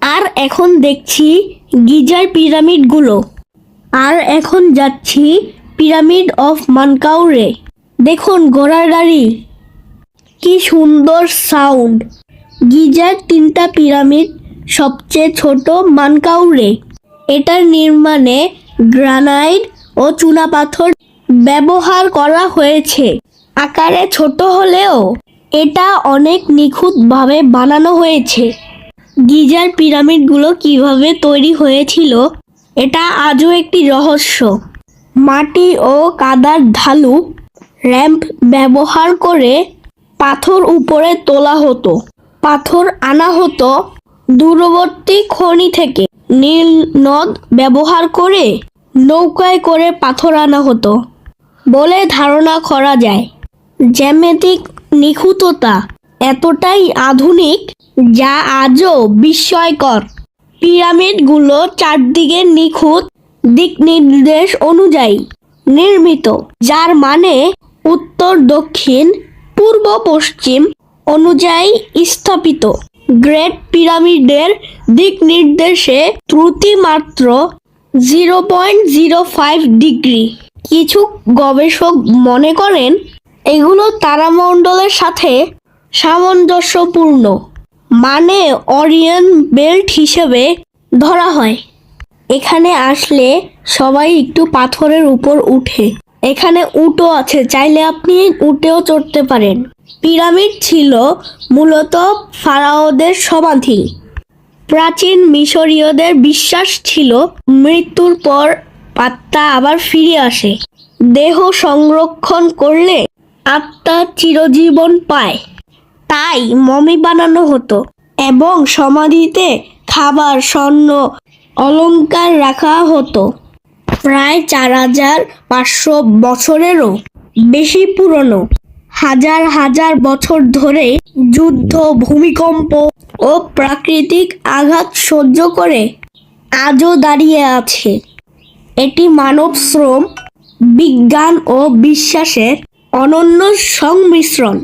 আর এখন দেখছি গিজার পিরামিডগুলো। আর এখন যাচ্ছি পিরামিড অফ মানকাউরে। দেখুন ঘোড়ার গাড়ি, কি সুন্দর সাউন্ড। গিজার 3টা পিরামিড, সবচেয়ে ছোট মানকাউরে। এটার নির্মাণে গ্রানাইট ও চুনাপাথর ব্যবহার করা হয়েছে। আকারে ছোট হলেও এটা অনেক নিখুঁতভাবে বানানো হয়েছে। গিজার পিরামিডগুলো কিভাবে তৈরি হয়েছিল এটা আজও একটি রহস্য। মাটি ও কাদার ঢালু র্যাম্প ব্যবহার করে পাথর উপরে তোলা হতো। পাথর আনা হতো দূরবর্তী খনি থেকে। নীল নদ ব্যবহার করে নৌকায় করে পাথর আনা হতো বলে ধারণা করা যায়। জ্যামিতিক নিখুঁততা এতটাই আধুনিক যা আজও বিস্ময়কর। পিরামিডগুলো চারদিকে নিখুঁত দিক নির্দেশ অনুযায়ী নির্মিত, যার মানে উত্তর দক্ষিণ পূর্ব পশ্চিম অনুযায়ী স্থাপিত। গ্রেট পিরামিডের দিক নির্দেশে ত্রুটি মাত্র 0.05 ডিগ্রি। কিছু গবেষক মনে করেন এগুলো তারামণ্ডলের সাথে সামঞ্জস্যপূর্ণ, মানে ওরিয়ন বেল্ট হিসেবে ধরা হয়। এখানে আসলে সবাই একটু পাথরের উপর উঠে। এখানে উটও আছে, চাইলে আপনি উটেও চড়তে পারেন। পিরামিড ছিল মূলত ফারাওদের সমাধি। প্রাচীন মিশরীয়দের বিশ্বাস ছিল মৃত্যুর পর আত্মা আবার ফিরে আসে। দেহ সংরক্ষণ করলে আত্মা চিরজীবন পায়। তাই মমি বানানো হতো এবং সমাধিতে খাবার, স্বর্ণ, অলংকার রাখা হতো। প্রায় 4500 বছরেরও বেশি পুরনো। হাজার হাজার বছর ধরে যুদ্ধ, ভূমিকম্প ও প্রাকৃতিক আঘাত সহ্য করে আজও দাঁড়িয়ে আছে। এটি মানব শ্রম, বিজ্ঞান ও বিশ্বাসের অনন্য সংমিশ্রণ।